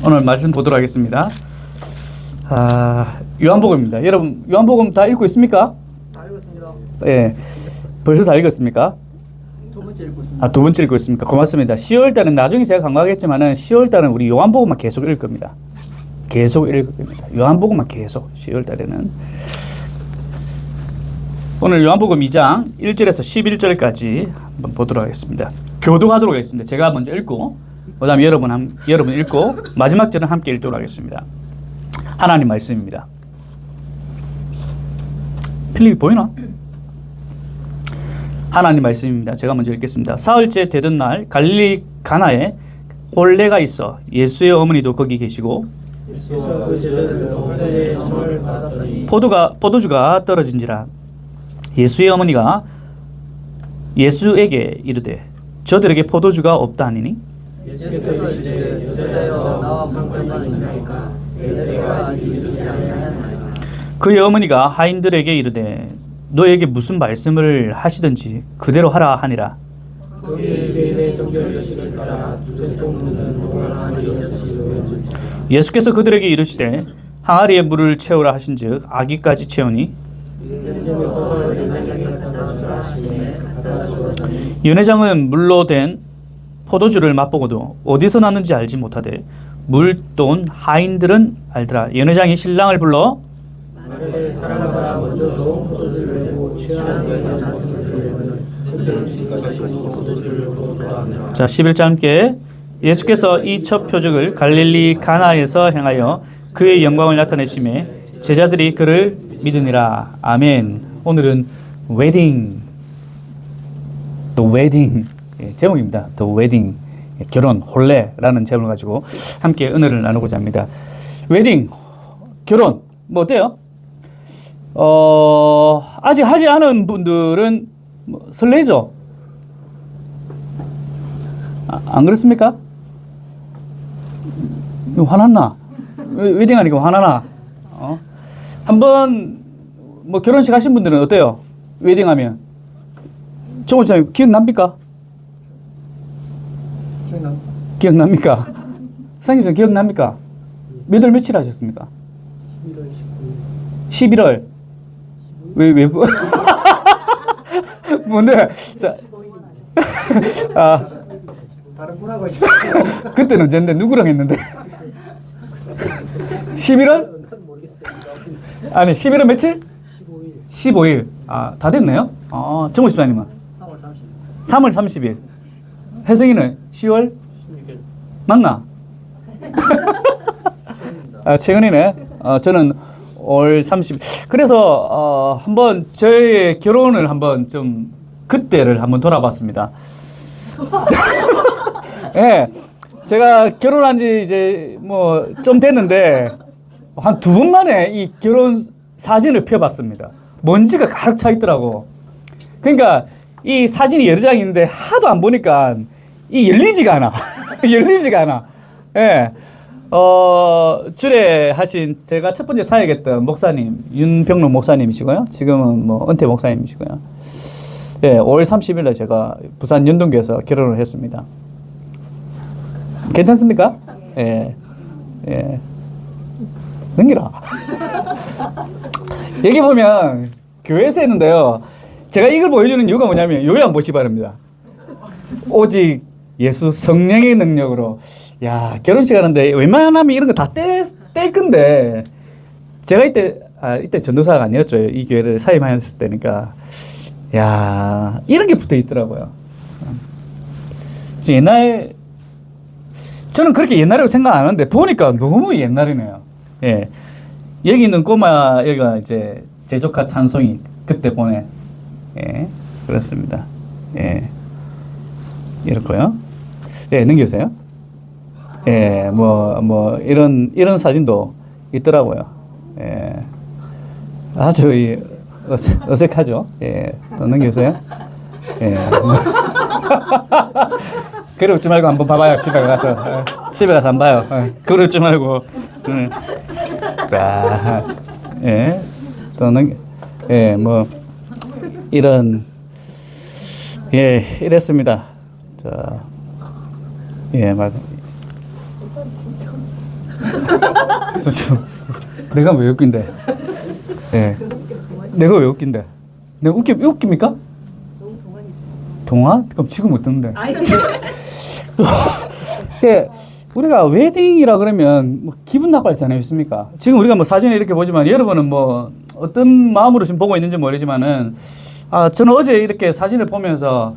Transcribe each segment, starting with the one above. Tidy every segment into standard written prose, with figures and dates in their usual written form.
오늘 말씀 보도록 하겠습니다. 요한복음입니다. 여러분 요한복음 다 읽고 있습니까? 다 읽었습니다. 예, 벌써 다 읽었습니까? 두 번째 읽고 있습니다. 두 번째 읽고 있습니까? 고맙습니다. 10월 달은 나중에 제가 간과하겠지만은 10월 달은 우리 요한복음만 계속 읽을 겁니다. 계속 읽을 겁니다. 요한복음만 계속 10월 달에는. 오늘 요한복음 2장 1절에서 11절까지 한번 보도록 하겠습니다. 교독하도록 하겠습니다. 제가 먼저 읽고 그다음에 여러분 읽고 마지막 절은 함께 읽도록 하겠습니다. 하나님 말씀입니다. 필립이 보이나? 하나님 말씀입니다. 제가 먼저 읽겠습니다. 사흘째 되던 날 갈릴리 가나에 혼례가 있어 예수의 어머니도 거기 계시고 포도주가 떨어진지라 예수의 어머니가 예수에게 이르되 저들에게 포도주가 없다 하니니 예수께서 이르시되 여자여 나와 상관하니까 내가 아직 이르지 아니하였나이까. 그의 어머니가 하인들에게 이르되 너에게 무슨 말씀을 하시든지 그대로 하라 하니라. 예수께서 그들에게 이르시되 항아리에 물을 채우라 하신즉 아기까지 채우니 연회장은 물로 된 포도주를 맛보고도 어디서 났는지 알지 못하되 물돈 하인들은 알더라. 연회장이 신랑을 불러 자 11절 함께 예수께서 이 첫 표적을 갈릴리 가나에서 행하여 그의 영광을 나타내심에 제자들이 그를 믿으니라. 아멘. 오늘은 웨딩 The Wedding 제목입니다. The Wedding 결혼 혼례라는 제목을 가지고 함께 은혜를 나누고자 합니다. 웨딩 결혼 뭐 어때요? 아직 하지 않은 분들은 뭐 설레죠? 안 그렇습니까? 화났나? 웨딩하니까 화나나? 한번 뭐 결혼식 하신 분들은 어때요? 웨딩하면 정우님 기억납니까? 기억납니까? 상님선 기억납니까? 몇 월 며칠 하셨습니까? 11월 19일. 왜 뭔데? 자, 다른 분하고 하시죠. 그때는 언젠데 누구랑 했는데? 11월? 아니 11월 며칠? 15일. 다 됐네요. 정우 집사님은? 3월 30일. 혜성이는 10월? 16일. 맞나? 최근이네. 저는 올 30일. 그래서 한번 저의 결혼을 한번 좀 그때를 한번 돌아봤습니다. 예. 제가 결혼한 지 이제 뭐 좀 됐는데 한 두 번 만에 이 결혼 사진을 펴봤습니다. 먼지가 가득 차 있더라고. 그러니까 이 사진이 여러 장 있는데 하도 안 보니까 이 열리지가 않아. 열리지가 않아. 예. 주례하신 제가 첫 번째 사역했던 목사님, 윤병록 목사님이시고요. 지금은 뭐 은퇴 목사님이시고요. 예, 5월 30일 날 제가 부산 연동교에서 결혼을 했습니다. 괜찮습니까? 예. 예. 능기라. 여기 보면 교회에서 했는데요. 제가 이걸 보여주는 이유가 뭐냐면 요양 보시 바랍니다. 오직 예수 성령의 능력으로. 야, 결혼식 하는데 웬만하면 이런 거 다 뗄 건데 제가 이때 전도사가 아니었죠. 이 교회를 사임하였을 때니까. 야, 이런 게 붙어 있더라고요. 옛날 저는 그렇게 옛날이라고 생각 안 하는데 보니까 너무 옛날이네요. 예. 여기 있는 꼬마 여기가 이제 제 조카 찬송이 그때 보내. 예. 그렇습니다. 예. 이렇고요. 예, 넘겨주세요. 예, 이런 사진도 있더라고요. 예. 아주 어색하죠. 예. 또 넘겨주세요. 예. 그래 웃지 말고 한번 봐봐요. 집에 가서. 집에 가서 한번 봐요. 그래 웃지 말고. 예. 또 예, 뭐 이랬습니다. 자, 예, 맞. 내가 왜 웃긴데? 예. 내가 왜 웃긴데? 내가 웃깁니까? 너무 동안이 있어요. 동화? 그럼 지금 어떤데? 아니, 그 우리가 웨딩이라 그러면 뭐 기분 나빠할 지 않습니까? 지금 우리가 뭐 사진에 이렇게 보지만 여러분은 뭐 어떤 마음으로 지금 보고 있는지 모르지만은 저는 어제 이렇게 사진을 보면서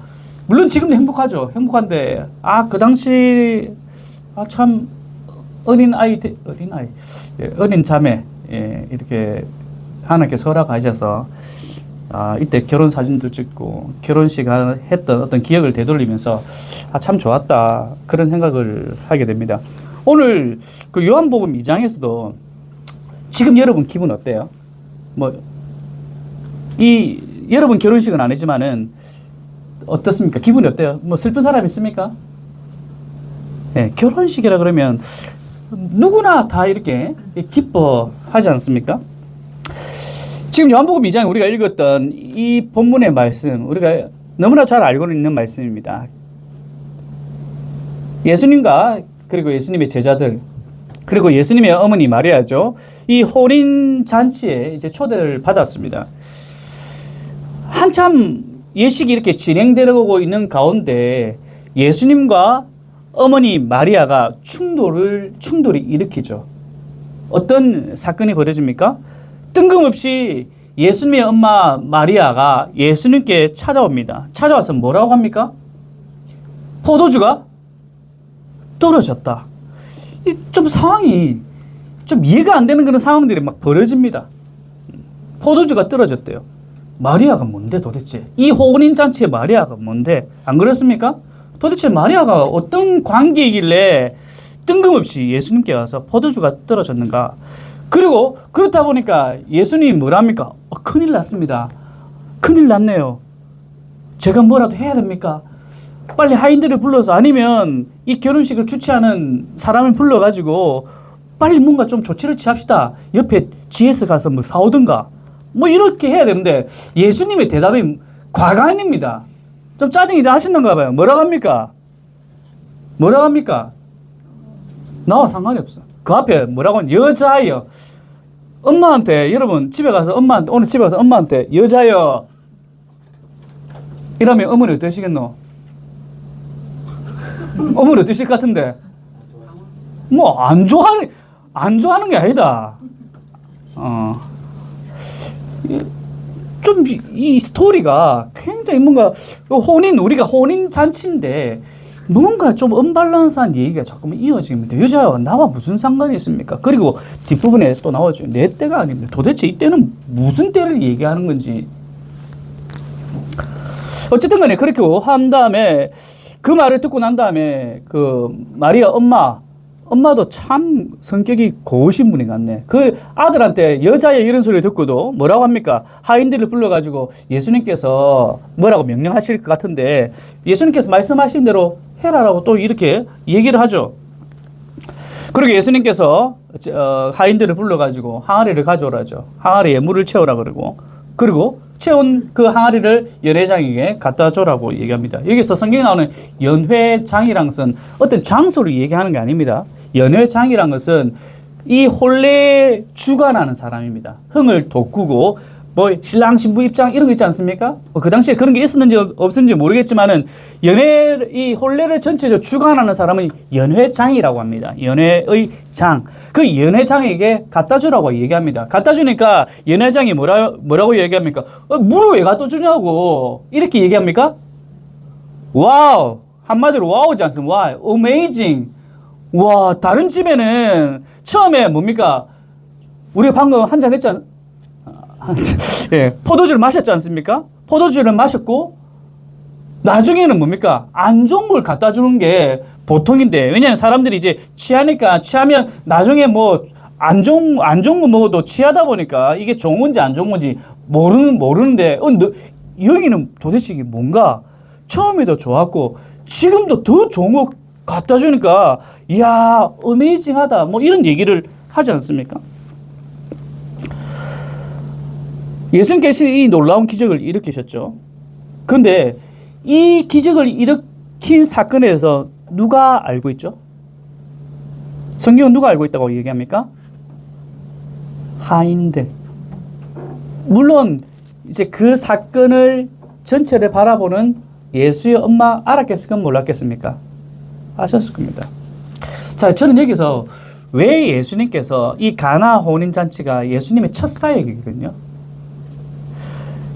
물론 지금도 행복하죠. 행복한데 그 당시 참 어린 아이 어린 자매 이렇게 하나님께서 허락하셔서 이때 결혼 사진도 찍고 결혼식 했던 어떤 기억을 되돌리면서 참 좋았다 그런 생각을 하게 됩니다. 오늘 그 요한복음 2장에서도 지금 여러분 기분 어때요? 여러분 결혼식은 아니지만은 어떻습니까? 기분이 어때요? 슬픈 사람 있습니까? 네, 결혼식이라 그러면 누구나 다 이렇게 기뻐하지 않습니까? 지금 요한복음 2장 우리가 읽었던 이 본문의 말씀, 우리가 너무나 잘 알고 있는 말씀입니다. 예수님과 그리고 예수님의 제자들, 그리고 예수님의 어머니 마리아죠. 이 혼인 잔치에 이제 초대를 받았습니다. 한참 예식이 이렇게 진행되고 있는 가운데 예수님과 어머니 마리아가 충돌이 일으키죠. 어떤 사건이 벌어집니까? 뜬금없이 예수님의 엄마 마리아가 예수님께 찾아옵니다. 찾아와서 뭐라고 합니까? 포도주가 떨어졌다. 좀 상황이 좀 이해가 안 되는 그런 상황들이 막 벌어집니다. 포도주가 떨어졌대요. 마리아가 뭔데 도대체? 이 혼인잔치의 마리아가 뭔데? 안 그렇습니까? 도대체 마리아가 어떤 관계이길래 뜬금없이 예수님께 와서 포도주가 떨어졌는가? 그리고 그렇다 보니까 예수님이 뭐랍니까? 큰일 났습니다. 큰일 났네요. 제가 뭐라도 해야 됩니까? 빨리 하인들을 불러서 아니면 이 결혼식을 주최하는 사람을 불러가지고 빨리 뭔가 좀 조치를 취합시다. 옆에 GS 가서 뭐 사오든가. 이렇게 해야 되는데 예수님의 대답이 과간입니다. 좀 짜증이 나시는가 봐요. 뭐라고 합니까? 나와 상관이 없어. 그 앞에 뭐라고 하면 여자여. 엄마한테 여러분 오늘 집에 가서 엄마한테 여자여 이러면 어머니 어떠시겠노? 어머니 어떠실 것 같은데? 안 좋아하는 게 아니다. 좀 이 스토리가 굉장히 뭔가 우리가 혼인 잔치인데 뭔가 좀 언밸런스한 얘기가 자꾸만 이어집니다. 여자와 나와 무슨 상관이 있습니까? 그리고 뒷부분에 또 나와줘요. 내 때가 아닙니다. 도대체 이 때는 무슨 때를 얘기하는 건지. 어쨌든 간에 그렇게 한 다음에 그 말을 듣고 난 다음에 그 마리아 엄마도 참 성격이 고우신 분이 같네. 그 아들한테 여자의 이런 소리를 듣고도 뭐라고 합니까? 하인들을 불러가지고 예수님께서 뭐라고 명령하실 것 같은데 예수님께서 말씀하신 대로 해라라고 또 이렇게 얘기를 하죠. 그리고 예수님께서 하인들을 불러가지고 항아리를 가져오라죠. 항아리에 물을 채우라 그리고 채운 그 항아리를 연회장에게 갖다 줘라고 얘기합니다. 여기서 성경에 나오는 연회장이란 것은 어떤 장소를 얘기하는 게 아닙니다. 연회장이란 것은 이 혼례에 주관하는 사람입니다. 흥을 돋구고 신랑 신부 입장 이런 거 있지 않습니까? 그 당시에 그런 게 있었는지 없었는지 모르겠지만은 이 혼례를 전체적으로 주관하는 사람은 연회장이라고 합니다. 연회의 장. 그 연회장에게 갖다 주라고 얘기합니다. 갖다 주니까 연회장이 뭐라고 얘기합니까? 물을 왜 갖다 주냐고 이렇게 얘기합니까? 와우. 한마디로 와우지 않습니까? 와, amazing. 와, 다른 집에는 처음에 뭡니까? 우리가 방금 한잔 했지 예, 포도주를 마셨지 않습니까? 포도주를 마셨고 나중에는 뭡니까? 안 좋은 걸 갖다 주는 게 보통인데 왜냐하면 사람들이 이제 취하면 나중에 안 좋은 거 먹어도 취하다 보니까 이게 좋은 건지 안 좋은 건지 모르는데 여기는 도대체 이게 뭔가 처음에도 좋았고 지금도 더 좋은 거 갖다 주니까 이야 어메이징하다 이런 얘기를 하지 않습니까? 예수님께서 이 놀라운 기적을 일으키셨죠. 그런데 이 기적을 일으킨 사건에 대해서 누가 알고 있죠? 성경은 누가 알고 있다고 얘기합니까? 하인들. 물론 이제 그 사건을 전체를 바라보는 예수의 엄마 알았겠습니까? 몰랐겠습니까? 아셨을 겁니다. 자, 저는 여기서 왜 예수님께서 이 가나 혼인잔치가 예수님의 첫 사역이거든요.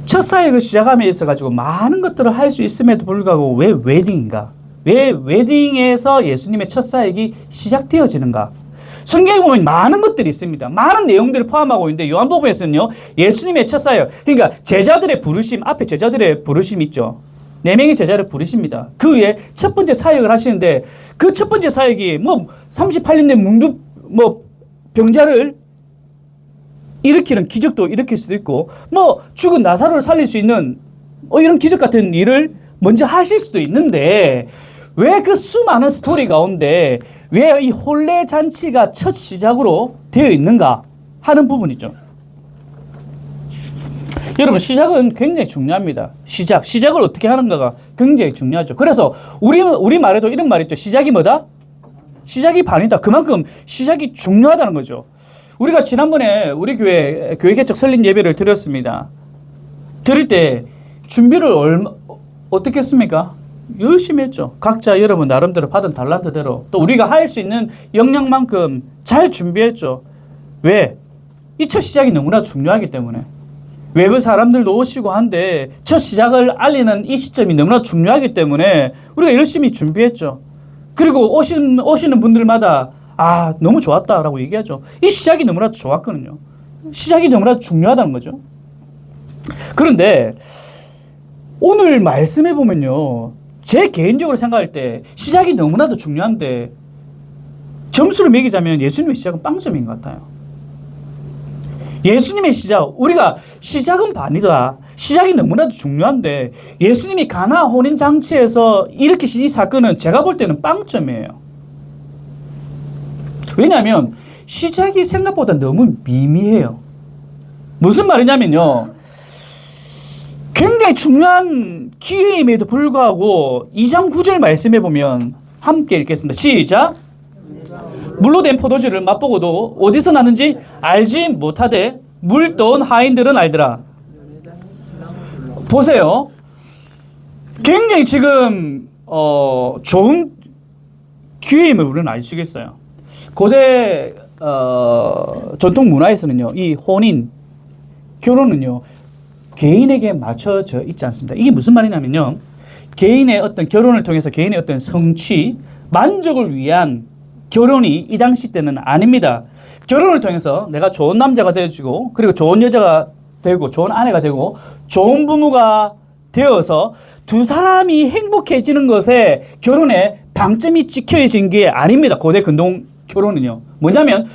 첫 사역을 시작함에 있어가지고 많은 것들을 할 수 있음에도 불구하고 왜 웨딩인가? 왜 웨딩에서 예수님의 첫 사역이 시작되어지는가? 성경에 보면 많은 것들이 있습니다. 많은 내용들을 포함하고 있는데 요한복음에서는요, 예수님의 첫 사역, 그러니까 제자들의 부르심, 앞에 제자들의 부르심 있죠. 4명의 제자를 부르십니다. 그 위에 첫 번째 사역을 하시는데 그 첫 번째 사역이 38년 된 병자를 일으키는 기적도 일으킬 수도 있고 죽은 나사로를 살릴 수 있는 이런 기적 같은 일을 먼저 하실 수도 있는데 왜 그 수많은 스토리 가운데 왜 이 혼례 잔치가 첫 시작으로 되어 있는가 하는 부분이죠. 여러분, 시작은 굉장히 중요합니다. 시작을 어떻게 하는가가 굉장히 중요하죠. 그래서 우리 말에도 이런 말이 있죠. 시작이 뭐다? 시작이 반이다. 그만큼 시작이 중요하다는 거죠. 우리가 지난번에 우리 교회 개척 설립 예배를 드렸습니다. 드릴 때 준비를 어떻게 했습니까? 열심히 했죠. 각자 여러분 나름대로 받은 달란트대로 또 우리가 할 수 있는 역량만큼 잘 준비했죠. 왜? 이 첫 시작이 너무나 중요하기 때문에. 외부 사람들도 오시고 한데 첫 시작을 알리는 이 시점이 너무나 중요하기 때문에 우리가 열심히 준비했죠. 그리고 오시는 분들마다 너무 좋았다라고 얘기하죠. 이 시작이 너무나 좋았거든요. 시작이 너무나 중요하다는 거죠. 그런데 오늘 말씀해 보면요, 제 개인적으로 생각할 때 시작이 너무나도 중요한데 점수를 매기자면 예수님의 시작은 빵점인 것 같아요. 예수님의 시작, 우리가 시작은 반이다. 시작이 너무나도 중요한데 예수님이 가나 혼인잔치에서 일으키신 이 사건은 제가 볼 때는 빵점이에요. 왜냐하면 시작이 생각보다 너무 미미해요. 무슨 말이냐면요, 굉장히 중요한 기회임에도 불구하고 2장 9절 말씀해 보면 함께 읽겠습니다. 시작. 물로 된 포도주를 맛보고도 어디서 나는지 알지 못하되 물 떠온 하인들은 알더라. 보세요. 굉장히 지금 좋은 기회임을 우리는 알 수 있겠어요. 고대 전통 문화에서는요, 이 혼인, 결혼은요, 개인에게 맞춰져 있지 않습니다. 이게 무슨 말이냐면요, 개인의 어떤 결혼을 통해서 개인의 어떤 성취, 만족을 위한 결혼이 이 당시 때는 아닙니다. 결혼을 통해서 내가 좋은 남자가 되어주고 그리고 좋은 여자가 되고 좋은 아내가 되고 좋은 부모가 되어서 두 사람이 행복해지는 것에 결혼의 방점이 찍혀진 게 아닙니다. 고대 근동 결혼은요. 뭐냐면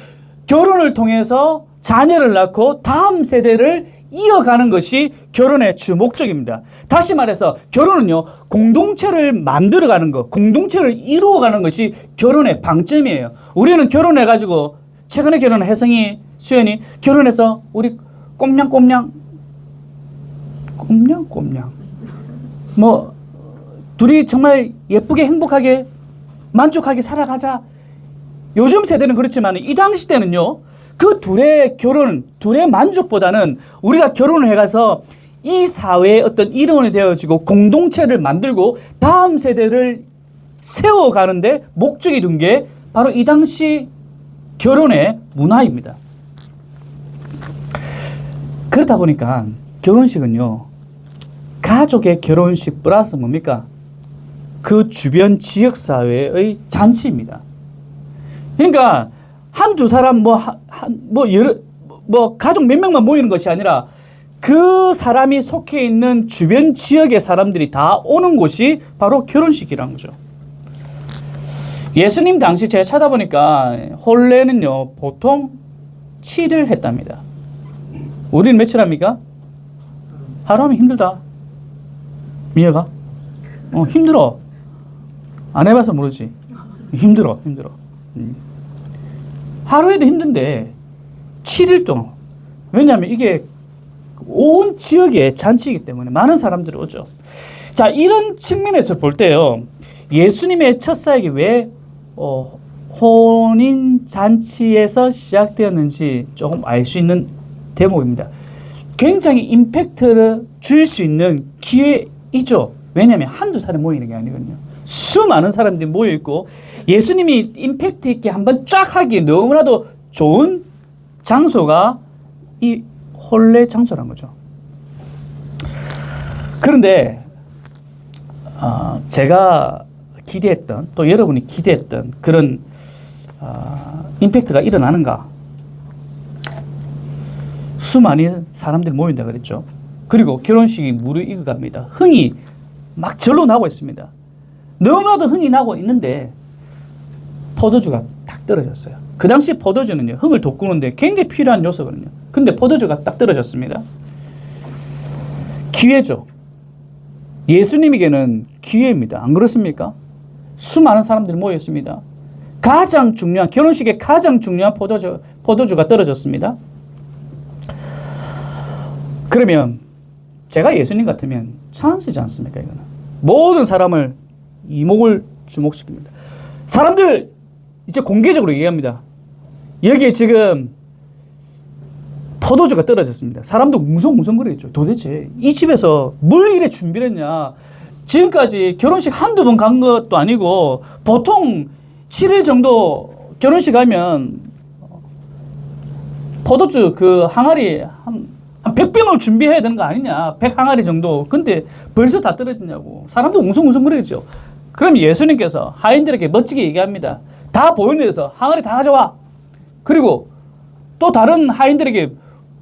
결혼을 통해서 자녀를 낳고 다음 세대를 이어가는 것이 결혼의 주 목적입니다. 다시 말해서 결혼은요, 공동체를 만들어가는 것, 공동체를 이루어가는 것이 결혼의 방점이에요. 우리는 결혼해가지고 최근에 결혼한 혜성이, 수연이 결혼해서 우리 꼼냥꼼냥 둘이 정말 예쁘게 행복하게 만족하게 살아가자. 요즘 세대는 그렇지만 이 당시 때는요, 그 둘의 둘의 만족보다는 우리가 결혼을 해가서 이 사회의 어떤 일원이 되어지고 공동체를 만들고 다음 세대를 세워가는데 목적이 둔 게 바로 이 당시 결혼의 문화입니다. 그렇다 보니까 결혼식은요, 가족의 결혼식 플러스 뭡니까? 그 주변 지역사회의 잔치입니다. 그러니까 한두 사람 가족 몇 명만 모이는 것이 아니라 그 사람이 속해 있는 주변 지역의 사람들이 다 오는 곳이 바로 결혼식이라는 거죠. 예수님 당시 제가 찾아보니까 혼례는요, 보통 7일 했답니다. 우리는 며칠 합니까? 하루 하면 힘들다. 미애가? 힘들어. 안 해봐서 모르지. 힘들어. 하루에도 힘든데 7일 동안. 왜냐하면 이게 온 지역의 잔치이기 때문에 많은 사람들이 오죠. 자, 이런 측면에서 볼 때요, 예수님의 첫 사역이 왜 혼인 잔치에서 시작되었는지 조금 알 수 있는 대목입니다. 굉장히 임팩트를 줄 수 있는 기회이죠. 왜냐하면 한두 사람이 모이는 게 아니거든요. 수많은 사람들이 모여있고 예수님이 임팩트 있게 한번 쫙 하기에 너무나도 좋은 장소가 이 혼례 장소란 거죠. 그런데 제가 기대했던, 또 여러분이 기대했던 그런 임팩트가 일어나는가? 수많은 사람들이 모인다 그랬죠. 그리고 결혼식이 무르익어갑니다. 흥이 막 절로 나고 있습니다. 너무나도 흥이 나고 있는데 포도주가 딱 떨어졌어요. 그 당시 포도주는요, 흥을 돋구는데 굉장히 필요한 요소거든요. 근데 포도주가 딱 떨어졌습니다. 기회죠. 예수님에게는 기회입니다. 안 그렇습니까? 수많은 사람들이 모였습니다. 가장 중요한, 결혼식에 가장 중요한 포도주가 떨어졌습니다. 그러면 제가 예수님 같으면 찬스지 않습니까? 이거는 모든 사람을 이목을 주목시킵니다. 사람들 이제 공개적으로 얘기합니다. 여기에 지금 포도주가 떨어졌습니다. 사람도 웅성웅성거리겠죠. 도대체 이 집에서 뭘 이래 준비를 했냐. 지금까지 결혼식 한두 번 간 것도 아니고 보통 7일 정도 결혼식 하면 포도주 그 항아리 한 100병을 준비해야 되는 거 아니냐. 100항아리 정도. 근데 벌써 다 떨어졌냐고. 사람도 웅성웅성거리겠죠. 그럼 예수님께서 하인들에게 멋지게 얘기합니다. 다 보이면서 항아리 다 가져와. 그리고 또 다른 하인들에게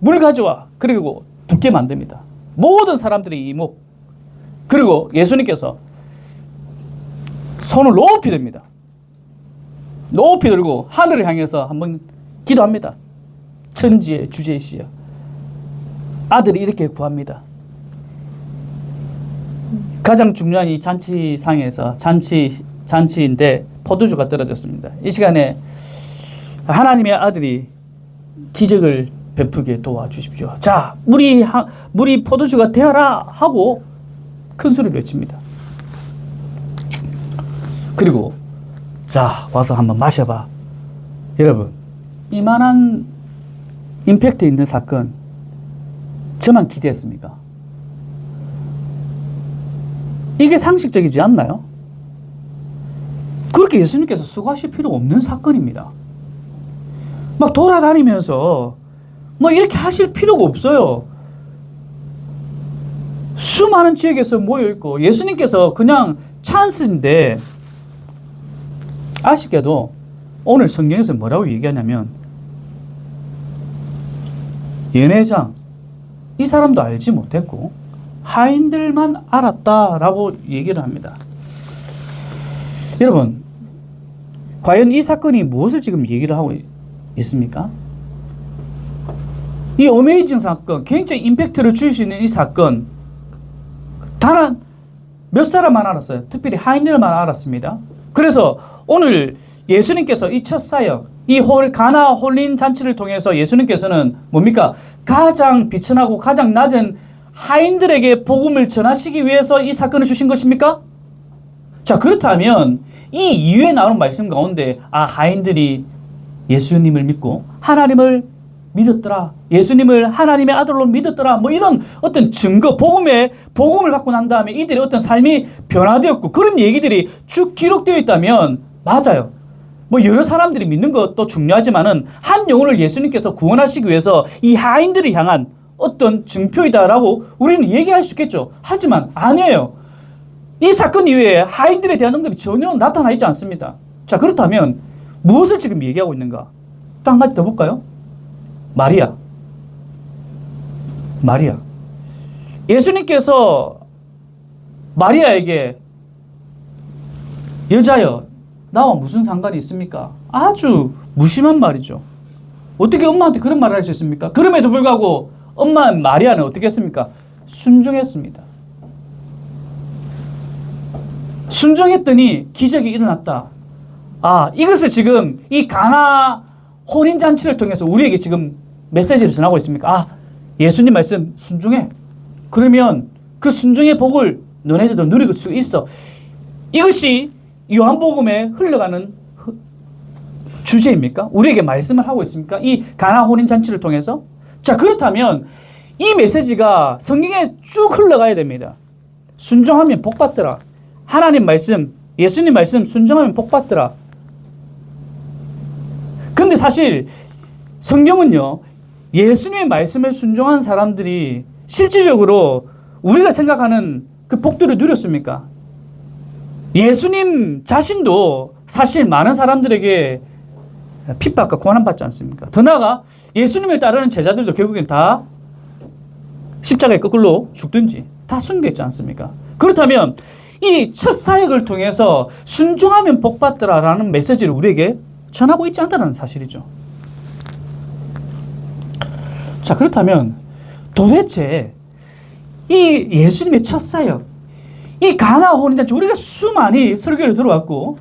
물 가져와. 그리고 붓게 만듭니다. 모든 사람들이 이목. 그리고 예수님께서 손을 높이 듭니다. 높이 들고 하늘을 향해서 한번 기도합니다. 천지의 주제이시여, 아들이 이렇게 구합니다. 가장 중요한 이 잔치상에서 잔치인데 포도주가 떨어졌습니다. 이 시간에 하나님의 아들이 기적을 베푸게 도와주십시오. 자, 물이 포도주가 되어라 하고 큰 소리를 외칩니다. 그리고 자, 와서 한번 마셔봐. 여러분, 이만한 임팩트 있는 사건 저만 기대했습니까? 이게 상식적이지 않나요? 그렇게 예수님께서 수고하실 필요 없는 사건입니다. 막 돌아다니면서 뭐 이렇게 하실 필요가 없어요. 수많은 지역에서 모여있고 예수님께서 그냥 찬스인데, 아쉽게도 오늘 성경에서 뭐라고 얘기하냐면 연회장, 이 사람도 알지 못했고 하인들만 알았다라고 얘기를 합니다. 여러분, 과연 이 사건이 무엇을 지금 얘기를 하고 있습니까? 이 어메이징 사건, 굉장히 임팩트를 줄 수 있는 이 사건, 단 몇 사람만 알았어요. 특별히 하인들만 알았습니다. 그래서 오늘 예수님께서 이 첫 사역, 이 가나 혼인 잔치를 통해서 예수님께서는 뭡니까? 가장 비천하고 가장 낮은 하인들에게 복음을 전하시기 위해서 이 사건을 주신 것입니까? 자, 그렇다면 이 이후에 나오는 말씀 가운데 하인들이 예수님을 믿고 하나님을 믿었더라, 예수님을 하나님의 아들로 믿었더라, 뭐 이런 어떤 증거, 복음을 받고 난 다음에 이들의 어떤 삶이 변화되었고 그런 얘기들이 쭉 기록되어 있다면 맞아요. 뭐 여러 사람들이 믿는 것도 중요하지만은 한 영혼을 예수님께서 구원하시기 위해서 이 하인들을 향한 어떤 증표이다라고 우리는 얘기할 수 있겠죠. 하지만 아니에요. 이 사건 이후에 하인들에 대한 언급이 전혀 나타나 있지 않습니다. 자, 그렇다면 무엇을 지금 얘기하고 있는가? 또 한 가지 더 볼까요? 마리아. 예수님께서 마리아에게 여자여, 나와 무슨 상관이 있습니까? 아주 무심한 말이죠. 어떻게 엄마한테 그런 말을 할 수 있습니까? 그럼에도 불구하고 엄마 마리아는 어떻게 했습니까? 순종했습니다. 순종했더니 기적이 일어났다. 이것을 지금 이 가나 혼인잔치를 통해서 우리에게 지금 메시지를 전하고 있습니까? 예수님 말씀 순종해. 그러면 그 순종의 복을 너네들도 누릴 수 있어. 이것이 요한복음에 흘러가는 주제입니까? 우리에게 말씀을 하고 있습니까? 이 가나 혼인 잔치를 통해서? 자, 그렇다면 이 메시지가 성경에 쭉 흘러가야 됩니다. 순종하면 복 받더라. 하나님 말씀, 예수님 말씀 순종하면 복 받더라. 근데 사실 성경은요, 예수님의 말씀을 순종한 사람들이 실질적으로 우리가 생각하는 그 복들을 누렸습니까? 예수님 자신도 사실 많은 사람들에게 핍박과 고난받지 않습니까? 더 나아가 예수님을 따르는 제자들도 결국엔 다 십자가에 거꾸로 죽든지 다 순교했지 않습니까? 그렇다면 이 첫 사역을 통해서 순종하면 복 받더라라는 메시지를 우리에게 전하고 있지 않다는 사실이죠. 자, 그렇다면 도대체 이 예수님의 첫 사역, 이 가나 혼인잔치, 우리가 수많이 설교를 들어왔고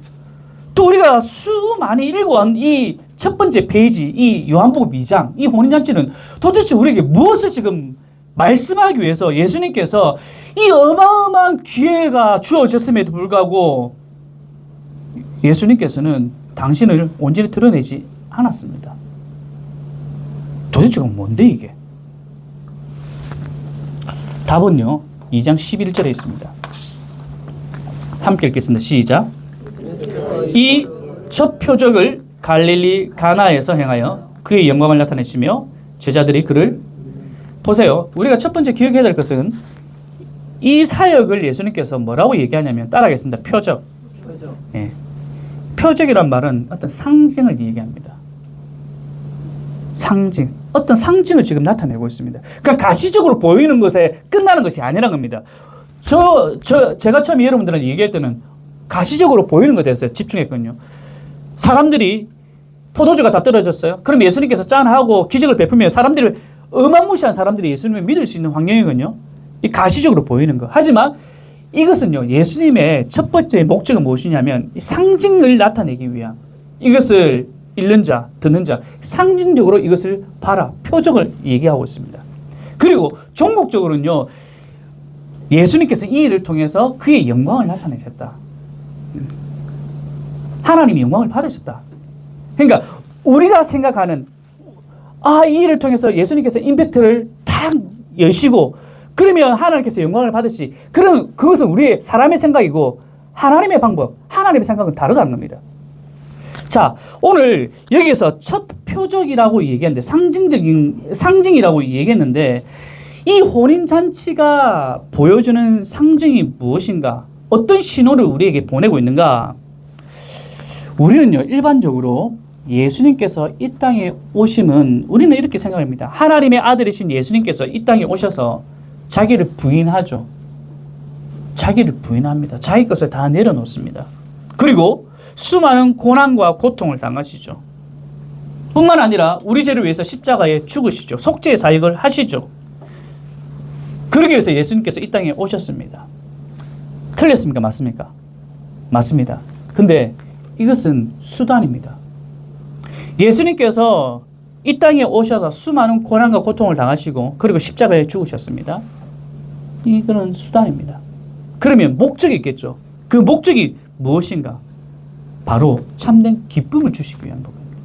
또 우리가 수많이 읽어온 이 첫 번째 페이지, 이 요한복음 2장, 이 혼인잔치는 도대체 우리에게 무엇을 지금 말씀하기 위해서 예수님께서 이 어마어마한 기회가 주어졌음에도 불구하고 예수님께서는 당신을 온전히 드러내지 않았습니다. 도대체 뭔데 이게? 답은요, 2장 11절에 있습니다. 함께 읽겠습니다. 시작. 이 첫 표적을 갈릴리 가나에서 행하여 그의 영광을 나타내시며 제자들이 그를 보세요. 우리가 첫 번째 기억해야 될 것은 이 사역을 예수님께서 뭐라고 얘기하냐면 따라하겠습니다. 표적. 예. 표적이란 말은 어떤 상징을 얘기합니다. 상징. 어떤 상징을 지금 나타내고 있습니다. 그러니까 가시적으로 보이는 것에 끝나는 것이 아니란 겁니다. 제가 처음에 여러분들한테 얘기할 때는 가시적으로 보이는 것에 대해서 집중했거든요. 사람들이 포도주가 다 떨어졌어요. 그럼 예수님께서 짠하고 기적을 베푸면 사람들이 어마무시한 사람들이 예수님을 믿을 수 있는 환경이거든요. 이 가시적으로 보이는 거. 하지만 이것은요, 예수님의 첫 번째 목적은 무엇이냐면 상징을 나타내기 위한, 이것을 읽는 자, 듣는 자, 상징적으로 이것을 봐라, 표적을 얘기하고 있습니다. 그리고 종국적으로는요, 예수님께서 이 일을 통해서 그의 영광을 나타내셨다. 하나님이 영광을 받으셨다. 그러니까 우리가 생각하는 이 일을 통해서 예수님께서 임팩트를 딱 여시고 그러면 하나님께서 영광을 받으시. 그럼 그것은 우리의 사람의 생각이고 하나님의 방법, 하나님의 생각은 다르다는 겁니다. 자, 오늘 여기에서 첫 표적이라고 얘기했는데 상징이라고 얘기했는데 이 혼인잔치가 보여주는 상징이 무엇인가? 어떤 신호를 우리에게 보내고 있는가? 우리는요, 일반적으로 예수님께서 이 땅에 오심은 우리는 이렇게 생각합니다. 하나님의 아들이신 예수님께서 이 땅에 오셔서 자기를 부인하죠. 자기를 부인합니다. 자기 것을 다 내려놓습니다. 그리고 수많은 고난과 고통을 당하시죠. 뿐만 아니라 우리 죄를 위해서 십자가에 죽으시죠. 속죄의 사역을 하시죠. 그러기 위해서 예수님께서 이 땅에 오셨습니다. 틀렸습니까? 맞습니까? 맞습니다. 근데 이것은 수단입니다. 예수님께서 이 땅에 오셔서 수많은 고난과 고통을 당하시고 그리고 십자가에 죽으셨습니다. 이거는 수단입니다. 그러면 목적이 있겠죠. 그 목적이 무엇인가? 바로 참된 기쁨을 주시기 위한 부분입니다.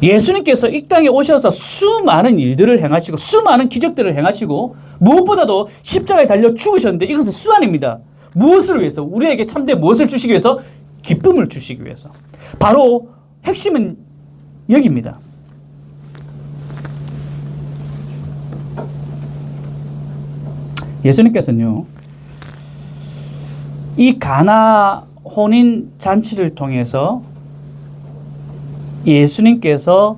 예수님께서 이 땅에 오셔서 수많은 일들을 행하시고 수많은 기적들을 행하시고 무엇보다도 십자가에 달려 죽으셨는데 이것은 수단입니다. 무엇을 위해서? 우리에게 참된 무엇을 주시기 위해서? 기쁨을 주시기 위해서. 바로 핵심은 여기입니다. 예수님께서는요, 이 가나 혼인 잔치를 통해서 예수님께서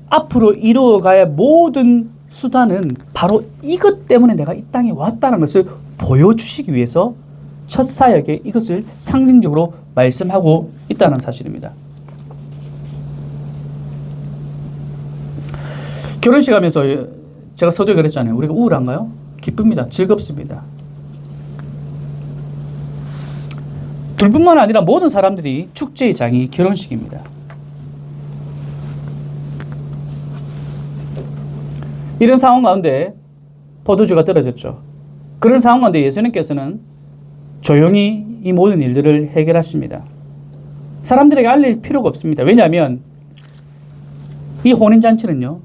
앞으로 이루어가야 모든 수단은 바로 이것 때문에 내가 이 땅에 왔다는 것을 보여주시기 위해서 첫 사역에 이것을 상징적으로 말씀하고 있다는 사실입니다. 결혼식 하면서 제가 서두에 그랬잖아요. 우리가 우울한가요? 기쁩니다. 즐겁습니다. 둘뿐만 아니라 모든 사람들이 축제의 장이 결혼식입니다. 이런 상황 가운데 포도주가 떨어졌죠. 그런 상황 가운데 예수님께서는 조용히 이 모든 일들을 해결하십니다. 사람들에게 알릴 필요가 없습니다. 왜냐하면 이 혼인잔치는요,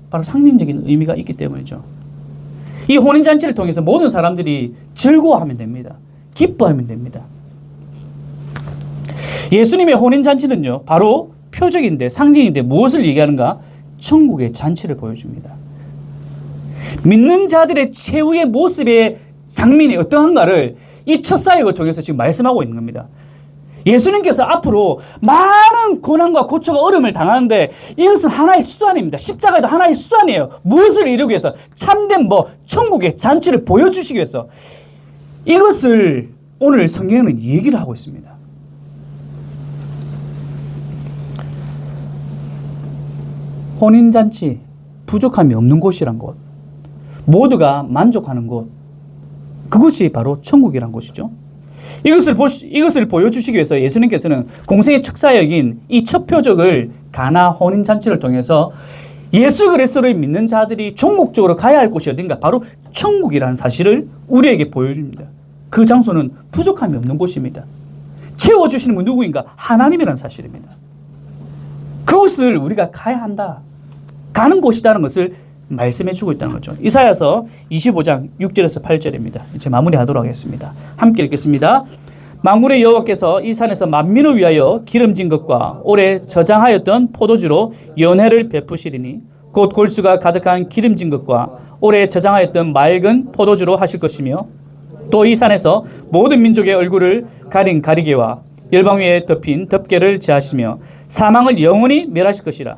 바로 상징적인 의미가 있기 때문이죠. 이 혼인잔치를 통해서 모든 사람들이 즐거워하면 됩니다. 기뻐하면 됩니다. 예수님의 혼인잔치는요, 바로 표적인데, 상징인데 무엇을 얘기하는가? 천국의 잔치를 보여줍니다. 믿는 자들의 최후의 모습의 장면이 어떠한가를 이 첫 사역을 통해서 지금 말씀하고 있는 겁니다. 예수님께서 앞으로 많은 고난과 고초가 어려움을 당하는데 이것은 하나의 수단입니다. 십자가도 하나의 수단이에요. 무엇을 이루기 위해서? 참된 천국의 잔치를 보여주시기 위해서. 이것을 오늘 성경은 얘기를 하고 있습니다. 혼인잔치, 부족함이 없는 곳이란 곳, 모두가 만족하는 곳, 그것이 바로 천국이란 곳이죠. 이것을 보여주시기 위해서 예수님께서는 공생의 첫 사역인 이 첫 표적을 가나 혼인잔치를 통해서 예수 그리스도를 믿는 자들이 종국적으로 가야 할 곳이 어딘가? 바로 천국이라는 사실을 우리에게 보여줍니다. 그 장소는 부족함이 없는 곳입니다. 채워주시는 분 누구인가? 하나님이라는 사실입니다. 그곳을 우리가 가야 한다. 가는 곳이라는 것을 말씀해 주고 있다는 거죠. 이사야서 25장 6절에서 8절입니다. 이제 마무리하도록 하겠습니다. 함께 읽겠습니다. 만군의 여호와께서 이 산에서 만민을 위하여 기름진 것과 오래 저장하였던 포도주로 연회를 베푸시리니 곧 골수가 가득한 기름진 것과 오래 저장하였던 맑은 포도주로 하실 것이며 또 이 산에서 모든 민족의 얼굴을 가린 가리개와 열방 위에 덮인 덮개를 제하시며 사망을 영원히 멸하실 것이라.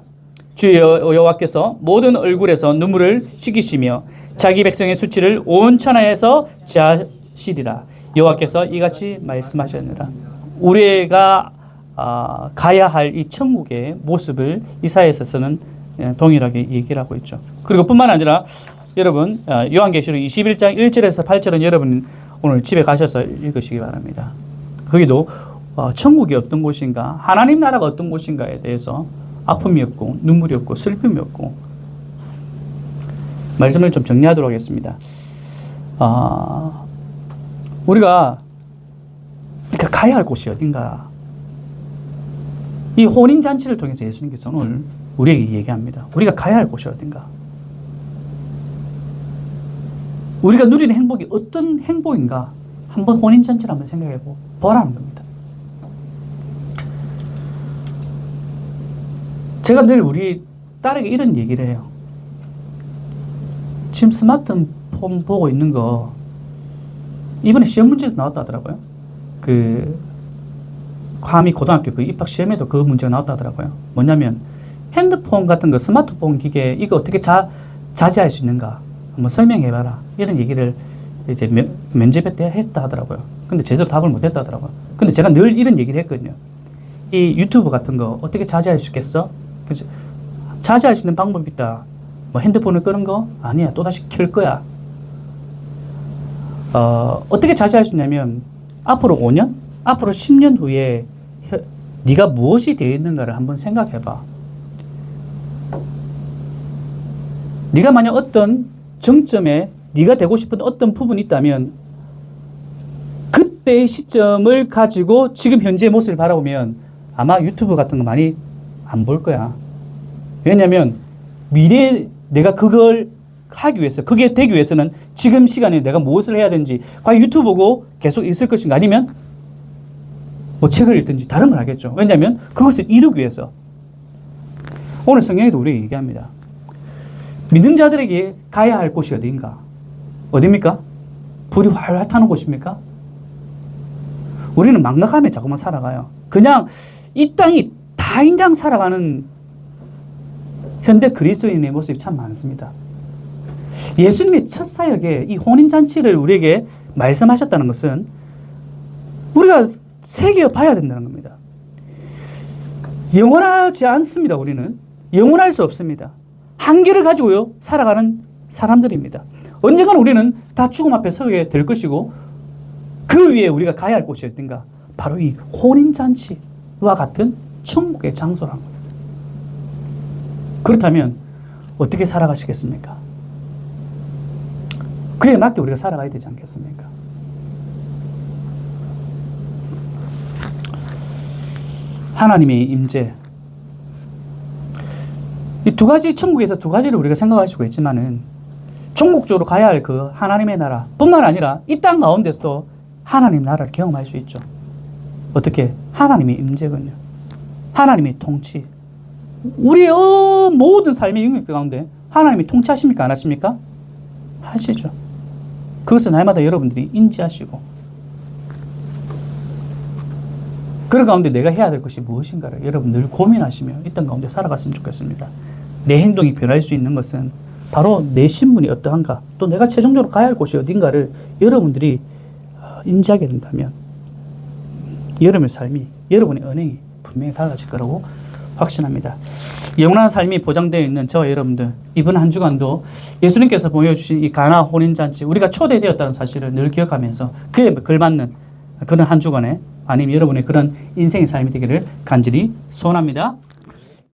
주 여호와께서 모든 얼굴에서 눈물을 씻기시며 자기 백성의 수치를 온 천하에서 제하시리라. 여호와께서 이같이 말씀하셨느라. 우리가 가야 할 이 천국의 모습을 이사야서는 동일하게 얘기를 하고 있죠. 그리고 뿐만 아니라 여러분 요한계시록 21장 1절에서 8절은 여러분 오늘 집에 가셔서 읽으시기 바랍니다. 거기도 천국이 어떤 곳인가, 하나님 나라가 어떤 곳인가에 대해서 아픔이 없고 눈물이 없고 슬픔이 없고, 말씀을 좀 정리하도록 하겠습니다. 우리가 가야 할 곳이 어딘가, 이 혼인잔치를 통해서 예수님께서 오늘 우리에게 얘기합니다. 우리가 가야 할 곳이 어딘가, 우리가 누리는 행복이 어떤 행복인가, 한번 혼인잔치를 한번 생각해 보라는 겁니다. 제가 늘 우리 딸에게 이런 얘기를 해요. 지금 스마트폰 보고 있는 거 이번에 시험 문제에서 나왔다 하더라고요. 과미 고등학교 그 입학 시험에도 그 문제가 나왔다 하더라고요. 뭐냐면 핸드폰 같은 거, 스마트폰 기계 이거 어떻게 자제할 수 있는가 한번 설명해봐라, 이런 얘기를 이제 면접에 때 했다 하더라고요. 근데 제대로 답을 못 했다 하더라고요. 근데 제가 늘 이런 얘기를 했거든요. 이 유튜브 같은 거 어떻게 자제할 수 있겠어? 그치? 자제할 수 있는 방법이 있다. 뭐 핸드폰을 끄는 거? 아니야. 또다시 켤 거야. 어떻게 자제할 수 있냐면 앞으로 5년? 앞으로 10년 후에 네가 무엇이 되어 있는가를 한번 생각해봐. 네가 만약 어떤 정점에 네가 되고 싶은 어떤 부분이 있다면 그때의 시점을 가지고 지금 현재의 모습을 바라보면 아마 유튜브 같은 거 많이 안 볼 거야. 왜냐하면 미래에 내가 그걸 하기 위해서, 그게 되기 위해서는 지금 시간에 내가 무엇을 해야 되는지, 과연 유튜브 보고 계속 있을 것인가, 아니면 뭐 책을 읽든지 다른 걸 하겠죠. 왜냐하면 그것을 이루기 위해서. 오늘 성경에도 우리에게 얘기합니다. 믿는 자들에게 가야 할 곳이 어디인가? 어디입니까? 불이 활활 타는 곳입니까? 우리는 막막함에 자꾸만 살아가요. 그냥 이 땅이 다인장 살아가는 현대 그리스도인의 모습이 참 많습니다. 예수님의 첫 사역에 이 혼인잔치를 우리에게 말씀하셨다는 것은 우리가 새겨 봐야 된다는 겁니다. 영원하지 않습니다. 우리는 영원할 수 없습니다. 한계를 가지고요 살아가는 사람들입니다. 언젠가는 우리는 다 죽음 앞에 서게 될 것이고, 그 위에 우리가 가야 할 곳이 어딘가, 바로 이 혼인잔치와 같은 천국의 장소라는 겁니다. 그렇다면 어떻게 살아가시겠습니까? 그에 맞게 우리가 살아가야 되지 않겠습니까? 하나님의 임재, 이 두 가지, 천국에서 두 가지를 우리가 생각할 수가 있지만은 종국적으로 가야 할 그 하나님의 나라 뿐만 아니라 이 땅 가운데서도 하나님 나라를 경험할 수 있죠. 어떻게? 하나님의 임재군요. 하나님의 통치. 우리의 모든 삶의 영역 가운데 하나님이 통치하십니까? 안 하십니까? 하시죠. 그것을 날마다 여러분들이 인지하시고 그런 가운데 내가 해야 될 것이 무엇인가를 여러분 늘 고민하시며 이 땅 가운데 살아갔으면 좋겠습니다. 내 행동이 변할 수 있는 것은 바로 내 신분이 어떠한가, 또 내가 최종적으로 가야 할 곳이 어딘가를 여러분들이 인지하게 된다면 여러분의 삶이, 여러분의 은행이 분명히 달라질 거라고 확신합니다. 영원한 삶이 보장되어 있는 저와 여러분들, 이번 한 주간도 예수님께서 보여주신 이 가나 혼인잔치, 우리가 초대되었다는 사실을 늘 기억하면서 그에 걸맞는 그런 한 주간에 아니면 여러분의 그런 인생의 삶이 되기를 간절히 소원합니다.